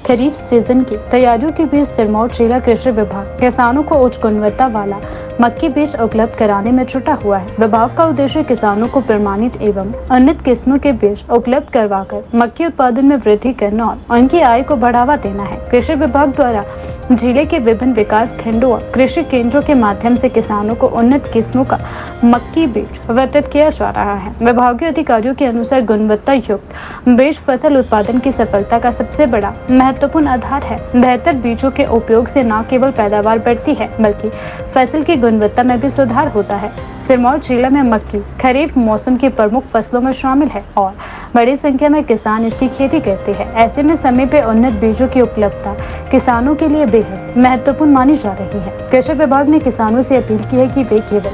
खरीफ season की तैयारियों के बीच सिरमौर जिला कृषि विभाग किसानों को उच्च गुणवत्ता वाला मक्की बीज उपलब्ध कराने में जुटा हुआ है। विभाग का उद्देश्य किसानों को प्रमाणित एवं उन्नत किस्मों के बीज उपलब्ध करवाकर मक्की उत्पादन में वृद्धि करना और उनकी आय को बढ़ावा देना है। कृषि विभाग द्वारा जिले के विभिन्न विकास खंडों और कृषि केंद्रों के माध्यम से किसानों को उन्नत किस्मों का मक्की बीज वितरित किया जा रहा है। विभागीय अधिकारियों के अनुसार गुणवत्ता युक्त बीज फसल उत्पादन की सफलता का सबसे बड़ा महत्वपूर्ण आधार है। बेहतर बीजों के उपयोग से न केवल पैदावार बढ़ती है बल्कि फसल की गुणवत्ता में भी सुधार होता है। सिरमौर जिला में मक्की खरीफ मौसम की प्रमुख फसलों में शामिल है और बड़ी संख्या में किसान इसकी खेती करते हैं। ऐसे में समय पे उन्नत बीजों की उपलब्धता किसानों के लिए बेहद महत्वपूर्ण मानी जा रही है। कृषि विभाग ने किसानों से अपील की है कि वे केवल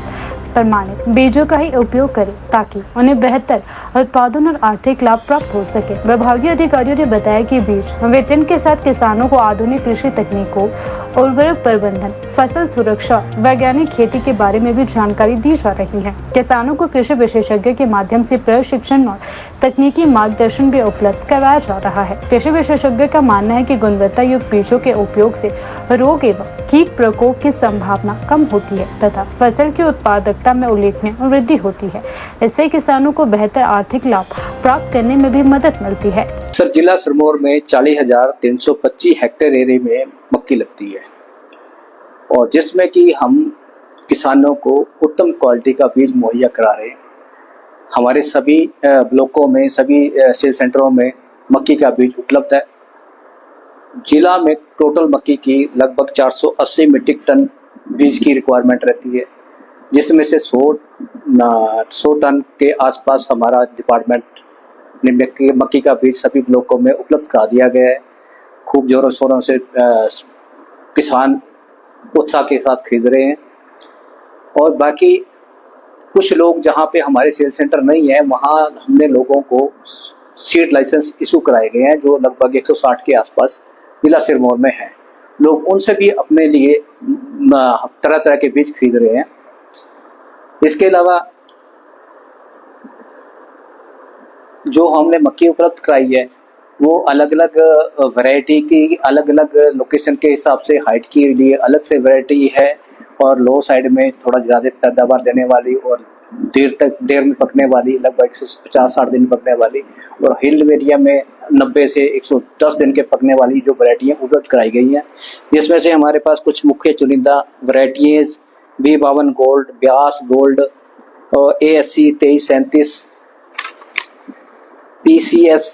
प्रमाणित बीजों का ही उपयोग करें ताकि उन्हें बेहतर उत्पादन और आर्थिक लाभ प्राप्त हो सके। विभागीय अधिकारियों ने बताया कि बीज वितरण के साथ किसानों को आधुनिक कृषि तकनीकों, उर्वरक प्रबंधन, फसल सुरक्षा, वैज्ञानिक खेती के बारे में भी जानकारी दी जा रही है। किसानों को कृषि विशेषज्ञ के माध्यम से प्रशिक्षण और तकनीकी मार्गदर्शन भी उपलब्ध करवाया जा रहा है। कृषि विशेषज्ञ का मानना है कि गुणवत्ता युक्त बीजों के उपयोग से रोग एवं कीट प्रकोप की संभावना कम होती है तथा फसल की उत्पादकता में उल्लेखनीय वृद्धि होती है। इससे किसानों को बेहतर आर्थिक लाभ प्राप्त करने में भी मदद मिलती है। सर, जिला सिरमौर में 40,325 हेक्टेयर एरिया में मक्की लगती है और जिसमें कि हम किसानों को उत्तम क्वालिटी का बीज मुहैया करा रहे हैं। हमारे सभी ब्लॉकों में, सभी सेल सेंटरों में मक्की का बीज उपलब्ध है। जिला में टोटल मक्की की लगभग 480 मीट्रिक टन बीज की रिक्वायरमेंट रहती है, जिसमें से 100 टन के आसपास हमारा डिपार्टमेंट ने मक्की का बीज सभी ब्लॉकों में उपलब्ध करा दिया गया है। खूब जोरों शोरों से किसान उत्साह के साथ खरीद रहे हैं और बाकी कुछ लोग जहां पे हमारे सेल सेंटर नहीं है वहां हमने लोगों को सीड लाइसेंस इशू कराए गए हैं, जो लगभग 160 के आसपास जिला सिरमौर में है। लोग उनसे भी अपने लिए तरह तरह के बीज खरीद रहे हैं। इसके अलावा जो हमने मक्की उपलब्ध कराई है वो अलग अलग वैरायटी की, अलग अलग लोकेशन के हिसाब से हाइट के लिए अलग से वैरायटी है और लो साइड में थोड़ा ज़्यादा पैदावार देने वाली और देर में पकने वाली, लगभग 150-60 दिन पकने वाली, और हिल एरिया में 90 से 110 दिन के पकने वाली जो वैरायटियाँ उपलब्ध कराई गई हैं। जिसमें से हमारे पास कुछ मुख्य चुनिंदा varieties B52 gold, Beas gold, ASC 2337, PCS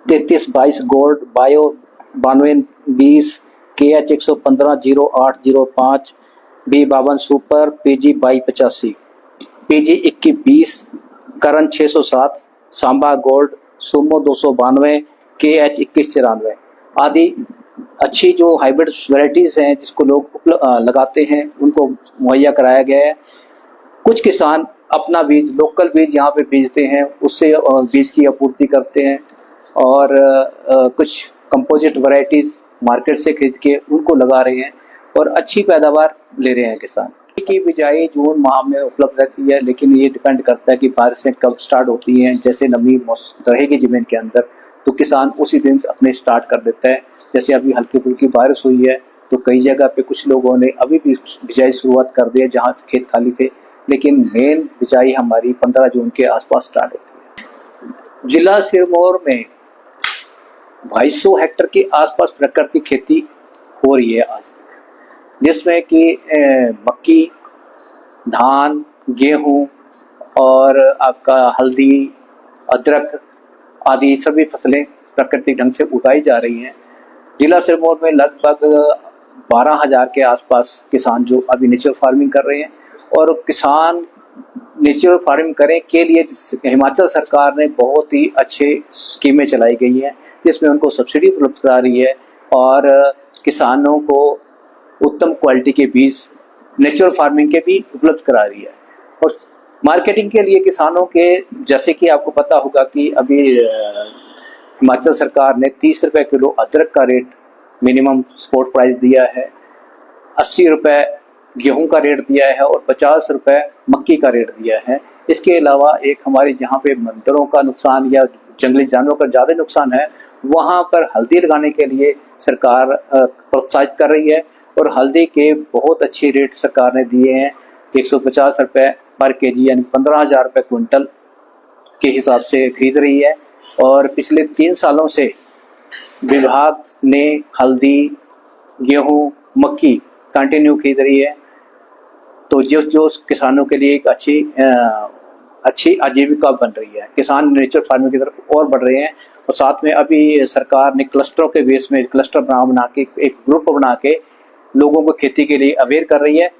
3322 gold, bio 9220, KH 115 0805, B52 super, PG 2285, PG 2120, करण 607, सांबा गोल्ड, सुमो 292, KH 2194 आदि अच्छी जो हाइब्रिड वैरायटीज हैं जिसको लोग लगाते हैं उनको मुहैया कराया गया है। कुछ किसान अपना बीज, लोकल बीज यहाँ पे बेचते हैं, उससे बीज की आपूर्ति करते हैं और कुछ कंपोजिट वैरायटीज मार्केट से खरीद के उनको लगा रहे हैं और अच्छी पैदावार ले रहे हैं किसान। की बिजाई जून माह में उपलब्ध रहती है, लेकिन ये डिपेंड करता है कि बारिशें कब स्टार्ट होती हैं। जैसे नमी रहेगी जमीन के अंदर तो किसान उसी दिन अपने स्टार्ट कर देता है। जैसे अभी हल्की फुल्की बारिश हुई है तो कई जगह पे कुछ लोगों ने अभी भी बिजाई शुरुआत कर दी है जहाँ खेत खाली थे, लेकिन मेन बिजाई हमारी 15 जून के आसपास स्टार्ट होती है। जिला सिरमौर में 2200 हेक्टेयर के आसपास प्राकृतिक खेती हो रही है आज तक, जिसमें कि मक्की, धान, गेहूं और आपका हल्दी, अदरक आदि सभी फसलें प्राकृतिक ढंग से उगाई जा रही हैं। जिला सिरमौर में लगभग 12,000 के आसपास किसान जो अभी नेचुरल फार्मिंग कर रहे हैं और किसान नेचुरल फार्मिंग करने के लिए हिमाचल सरकार ने बहुत ही अच्छे स्कीमें चलाई गई हैं जिसमें उनको सब्सिडी उपलब्ध करा रही है और किसानों को उत्तम क्वालिटी के बीज नेचुरल फार्मिंग के भी उपलब्ध करा रही है। और मार्केटिंग के लिए किसानों के, जैसे कि आपको पता होगा कि अभी हिमाचल सरकार ने 30 रुपये किलो अदरक का रेट मिनिमम सपोर्ट प्राइस दिया है, 80 रुपये गेहूं का रेट दिया है और 50 रुपये मक्की का रेट दिया है। इसके अलावा एक हमारे जहाँ पे मंदिरों का नुकसान या जंगली जानवरों का ज़्यादा नुकसान है वहाँ पर हल्दी लगाने के लिए सरकार प्रोत्साहित कर रही है और हल्दी के बहुत अच्छे रेट सरकार ने दिए हैं। 150 रुपये पर केजी यानी 15,000 रुपये क्विंटल के हिसाब से खरीद रही है। और पिछले 3 सालों से विभाग ने हल्दी, गेहूं, मक्की कंटिन्यू खरीद रही है। तो जो किसानों के लिए एक अच्छी आजीविका बन रही है। किसान नेचुरल फार्मिंग की तरफ और बढ़ रहे हैं। और साथ में अभी सरकार ने क्लस्टरों के बेस में क्लस्टर बना के एक ग्रुप बना के लोगों को खेती के लिए अवेयर कर रही है।